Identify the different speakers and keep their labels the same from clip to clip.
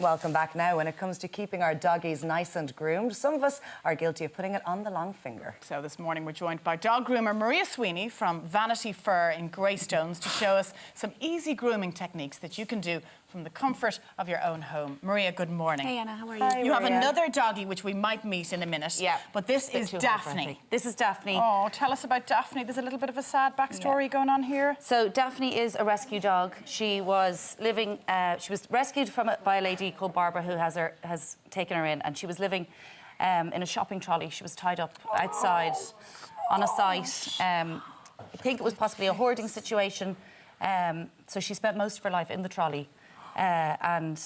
Speaker 1: Welcome back. Now, when it comes to keeping our doggies nice and groomed, some of us are guilty of putting it on the long finger.
Speaker 2: So this morning we're joined by dog groomer Maria Sweeney from Vanity Fur in Greystones to show us some easy grooming techniques that you can do from the comfort of your own home. Maria, good morning.
Speaker 3: Hey Anna, how are you?
Speaker 1: Hi,
Speaker 2: You have
Speaker 1: Maria.
Speaker 2: another doggie which we might meet in a minute.
Speaker 3: Yeah.
Speaker 2: But this is Daphne.
Speaker 3: This is Daphne.
Speaker 2: Oh, tell us about Daphne. There's a little bit of a sad backstory going on here.
Speaker 3: So Daphne is a rescue dog. She was living. She was rescued by a lady called Barbara who has taken her in, and she was living in a shopping trolley. She was tied up outside on a site. I think it was possibly a hoarding situation. So she spent most of her life in the trolley. And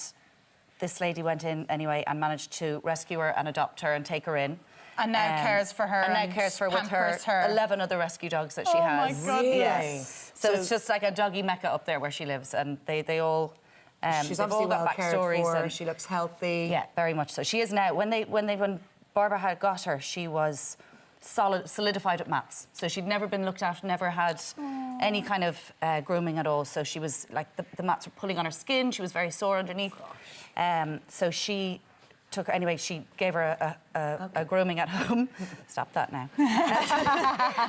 Speaker 3: this lady went in anyway and managed to rescue her and adopt her and take her in.
Speaker 2: And now cares for her.
Speaker 3: And now cares for her with her 11 other rescue dogs that she has.
Speaker 2: Oh my God!
Speaker 1: Really?
Speaker 3: Yes. So it's just like a doggy mecca up there where she lives, and they all.
Speaker 1: She's
Speaker 3: they've
Speaker 1: obviously
Speaker 3: all got
Speaker 1: well cared
Speaker 3: backstories
Speaker 1: for.
Speaker 3: and
Speaker 1: She looks healthy.
Speaker 3: yeah, very much so. She is now. When Barbara had got her, she was solidified at mats. So she'd never been looked after, never had any kind of grooming at all. So she was like the mats were pulling on her skin. She was very sore underneath. So she took her anyway. She gave her a grooming at home. Stop that now.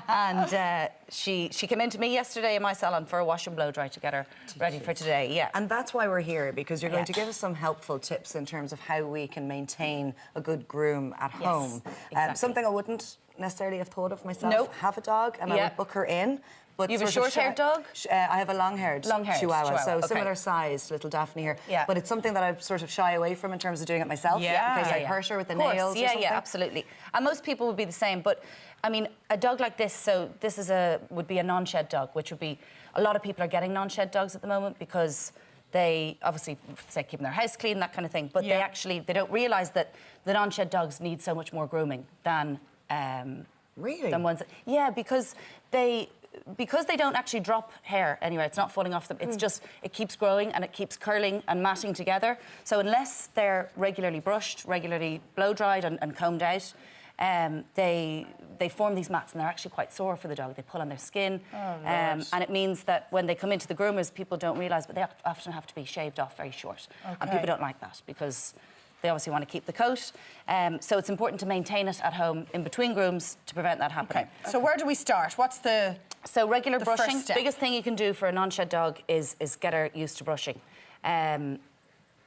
Speaker 3: And she came in to me yesterday in my salon for a wash and blow dry to get her ready for today. Yeah.
Speaker 1: And that's why we're here, because you're going to give us some helpful tips in terms of how we can maintain a good groom at home.
Speaker 3: Exactly.
Speaker 1: Something I wouldn't necessarily have thought of myself.
Speaker 3: Nope.
Speaker 1: Have a dog and I would book her in. But
Speaker 3: You have a short-haired dog?
Speaker 1: I have a long-haired Chihuahua, so
Speaker 3: okay.
Speaker 1: similar size, little Daphne here.
Speaker 3: Yeah.
Speaker 1: But it's something that I sort of shy away from in terms of doing it myself.
Speaker 2: Yeah.
Speaker 1: In case I hurt her with the nails or something.
Speaker 3: Yeah, absolutely. And most people would be the same. But, I mean, a dog like this, so this is would be a non-shed dog, which would be... A lot of people are getting non-shed dogs at the moment because they obviously say keeping their house clean, that kind of thing. But they don't realise that the non-shed dogs need so much more grooming than...
Speaker 1: Really?
Speaker 3: Than ones because they don't actually drop hair anywhere. It's not falling off them. It's just, it keeps growing and it keeps curling and matting together. So unless they're regularly brushed, regularly blow-dried and combed out, they form these mats and they're actually quite sore for the dog. They pull on their skin. And it means that when they come into the groomers, people don't realise, but they often have to be shaved off very short.
Speaker 2: Okay.
Speaker 3: And people don't like that because they obviously want to keep the coat. So it's important to maintain it at home in between grooms to prevent that happening.
Speaker 2: Okay. So where do we start? What's the...
Speaker 3: So regular
Speaker 2: first
Speaker 3: brushing,
Speaker 2: step?
Speaker 3: biggest thing you can do for a non-shed dog is get her used to brushing.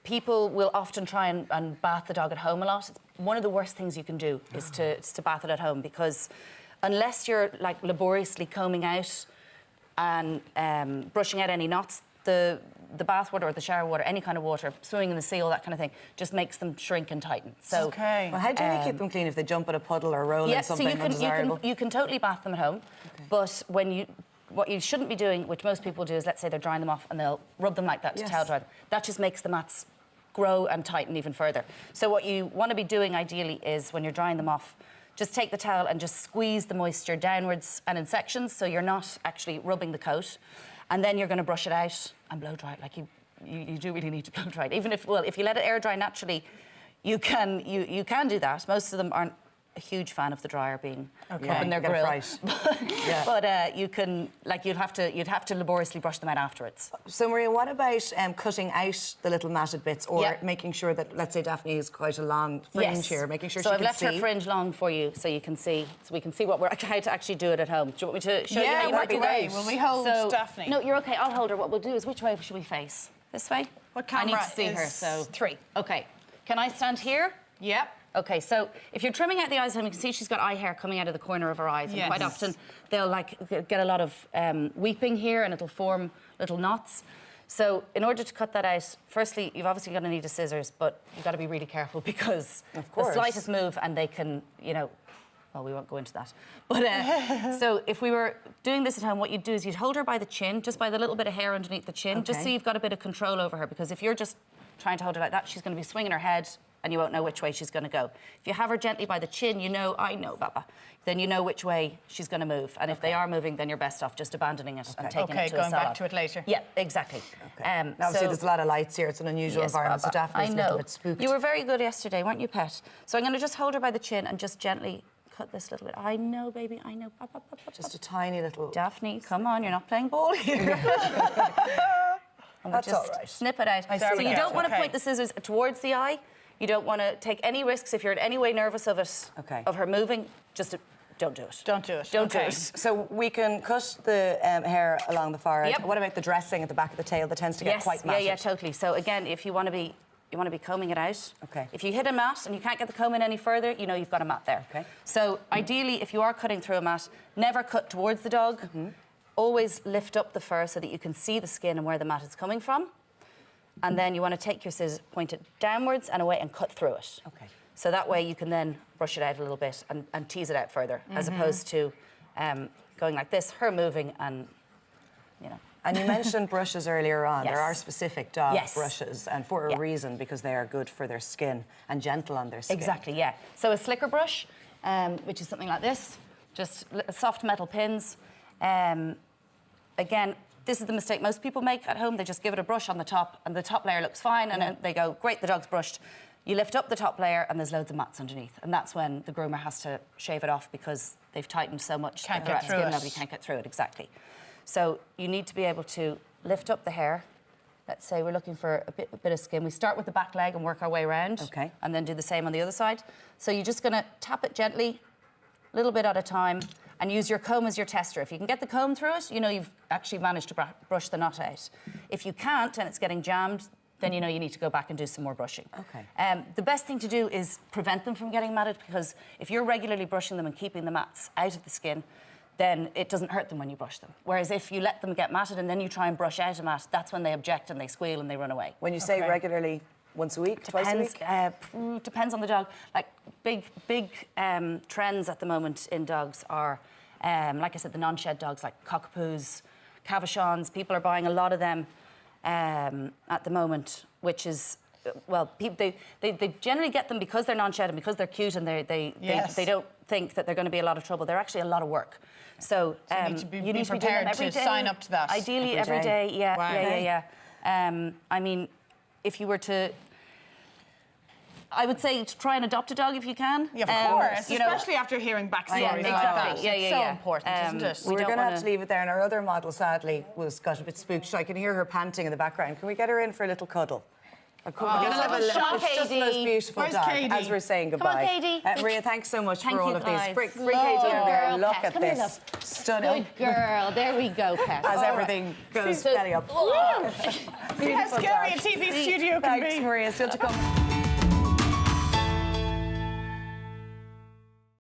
Speaker 3: People will often try and bath the dog at home a lot. It's one of the worst things you can do is to bath it at home, because unless you're like laboriously combing out and brushing out any knots, the bath water or the shower water, any kind of water, swimming in the sea, all that kind of thing, just makes them shrink and tighten. So,
Speaker 2: okay.
Speaker 1: Well, how do you keep them clean if they jump in a puddle or roll in something undesirable?
Speaker 3: You can totally bath them at home, but what you shouldn't be doing, which most people do, is let's say they're drying them off and they'll rub them like that to towel dry them. That just makes the mats grow and tighten even further. So what you want to be doing ideally is when you're drying them off, just take the towel and just squeeze the moisture downwards and in sections, so you're not actually rubbing the coat. And then you're going to brush it out and blow dry it. Like you do really need to blow dry it. Even if you let it air dry naturally, you can do that. Most of them aren't a huge fan of the dryer being up in their grill. But you can, like, you'd have to laboriously brush them out afterwards.
Speaker 1: So Maria, what about cutting out the little matted bits, or making sure that, let's say Daphne has quite a long fringe here, making sure she can see?
Speaker 3: So I've left her fringe long for you, so you can see, so we can see how to actually do it at home. Do you want me to show you how you work it out?
Speaker 2: Will we hold Daphne?
Speaker 3: No, you're okay. I'll hold her. What we'll do is, which way should we face? This way?
Speaker 2: What camera?
Speaker 3: I need to see her. So 3. Okay. Can I stand here?
Speaker 2: Yep.
Speaker 3: Okay, so if you're trimming out the eyes, you can see she's got eye hair coming out of the corner of her eyes. And quite often they'll get a lot of weeping here and it'll form little knots. So in order to cut that out, firstly, you've obviously going to need a scissors, but you've got to be really careful because the slightest move and they can, well, we won't go into that. But so if we were doing this at home, what you'd do is you'd hold her by the chin, just by the little bit of hair underneath the chin, just so you've got a bit of control over her, because if you're just trying to hold her like that, she's going to be swinging her head and you won't know which way she's going to go. If you have her gently by the chin, I know, Baba, then you know which way she's going to move. And if they are moving, then you're best off just abandoning it and taking it to a salon.
Speaker 2: Going back to it later.
Speaker 3: Yeah, exactly.
Speaker 1: Now, obviously, there's a lot of lights here. It's an unusual environment,
Speaker 3: Baba,
Speaker 1: so Daphne's a little bit spooked.
Speaker 3: You were very good yesterday, weren't you, Pet? So I'm going to just hold her by the chin and just gently cut this little bit. I know, baby, I know.
Speaker 1: Just a tiny little...
Speaker 3: Daphne, come on, you're not playing ball here. and we'll
Speaker 1: That's
Speaker 3: just
Speaker 1: all right.
Speaker 3: snip it out.
Speaker 1: There
Speaker 3: So
Speaker 1: we
Speaker 3: you
Speaker 1: go.
Speaker 3: don't want to
Speaker 2: Okay.
Speaker 3: point the scissors towards the eye. You don't want to take any risks if you're in any way nervous of it, of her moving. Just don't do it.
Speaker 2: Don't do it.
Speaker 3: Don't do
Speaker 2: Okay.
Speaker 3: it.
Speaker 1: So we can cut the hair along the forehead.
Speaker 3: Yep.
Speaker 1: What about the dressing at the back of the tail that tends to get quite matted?
Speaker 3: Yeah, totally. So again, if you want to be combing it out.
Speaker 1: Okay.
Speaker 3: If you hit a mat and you can't get the comb in any further, you know you've got a mat there.
Speaker 1: Okay.
Speaker 3: So ideally, if you are cutting through a mat, never cut towards the dog. Always lift up the fur so that you can see the skin and where the mat is coming from. And then you want to take your scissors, point it downwards and away and cut through it.
Speaker 1: Okay.
Speaker 3: So that way you can then brush it out a little bit and tease it out further, as opposed to going like this, her moving and, you know.
Speaker 1: And you mentioned brushes earlier on.
Speaker 3: Yes.
Speaker 1: There are specific dog
Speaker 3: Yes.
Speaker 1: brushes, and for a reason, because they are good for their skin and gentle on their skin.
Speaker 3: Exactly, yeah. So a slicker brush, which is something like this, just soft metal pins. Again, this is the mistake most people make at home. They just give it a brush on the top, and the top layer looks fine, and then they go, great, the dog's brushed. You lift up the top layer, and there's loads of mats underneath, and that's when the groomer has to shave it off because they've tightened so much
Speaker 2: Can't
Speaker 3: that the
Speaker 2: get through
Speaker 3: skin
Speaker 2: it.
Speaker 3: nobody can't get through it, exactly. So you need to be able to lift up the hair. Let's say we're looking for a bit of skin. We start with the back leg and work our way around.
Speaker 1: Okay.
Speaker 3: And then do the same on the other side. So you're just going to tap it gently, a little bit at a time, and use your comb as your tester. If you can get the comb through it, you know you've actually managed to brush the knot out. If you can't and it's getting jammed, then you know you need to go back and do some more brushing.
Speaker 1: Okay.
Speaker 3: The best thing to do is prevent them from getting matted, because if you're regularly brushing them and keeping the mats out of the skin, then it doesn't hurt them when you brush them. Whereas if you let them get matted and then you try and brush out a mat, that's when they object and they squeal and they run away.
Speaker 1: When you say regularly, once a week, twice a week?
Speaker 3: Depends on the dog. Like big trends at the moment in dogs are, like I said, the non-shed dogs like cockapoos, cavachons. People are buying a lot of them at the moment, which is, well, they generally get them because they're non-shed and because they're cute and they don't think that they're going to be a lot of trouble. They're actually a lot of work. So,
Speaker 2: you need to be,
Speaker 3: you need to be doing
Speaker 2: prepared
Speaker 3: them every
Speaker 2: to
Speaker 3: day.
Speaker 2: sign up to that.
Speaker 3: Ideally,
Speaker 1: Every
Speaker 3: every
Speaker 1: day.
Speaker 3: day. Yeah,
Speaker 2: Wow.
Speaker 3: yeah. I mean, if you were to, I would say to try and adopt a dog if you can.
Speaker 2: Yeah, of course,
Speaker 3: you know,
Speaker 2: especially after hearing backstories
Speaker 3: Yeah,
Speaker 2: like
Speaker 3: exactly.
Speaker 2: that.
Speaker 3: Yeah,
Speaker 2: It's so important, isn't it?
Speaker 1: We're
Speaker 3: don't
Speaker 1: going to have
Speaker 3: wanna-
Speaker 1: to leave it there, and our other model, sadly, got a bit spooked. So I can hear her panting in the background. Can we get her in for a little cuddle? We're gonna
Speaker 3: little
Speaker 1: have
Speaker 3: shot,
Speaker 1: It's just the most
Speaker 3: Katie.
Speaker 1: beautiful
Speaker 2: Where's
Speaker 1: dog,
Speaker 2: Katie?
Speaker 1: as we're saying
Speaker 3: on,
Speaker 1: goodbye.
Speaker 3: Katie.
Speaker 1: Maria, thanks so much
Speaker 3: Thank
Speaker 1: for all
Speaker 3: you,
Speaker 1: of these.
Speaker 3: guys.
Speaker 1: Bring Katie over here and look at
Speaker 3: Come here,
Speaker 1: this.
Speaker 3: love.
Speaker 1: Stunning.
Speaker 3: Good girl. There we go, Pet.
Speaker 1: As
Speaker 3: All
Speaker 1: everything goes
Speaker 3: So-
Speaker 1: belly up.
Speaker 2: See how
Speaker 1: Beautiful
Speaker 2: scary
Speaker 1: dog.
Speaker 2: a TV studio can
Speaker 1: Thanks,
Speaker 2: be.
Speaker 1: Maria. Still to come.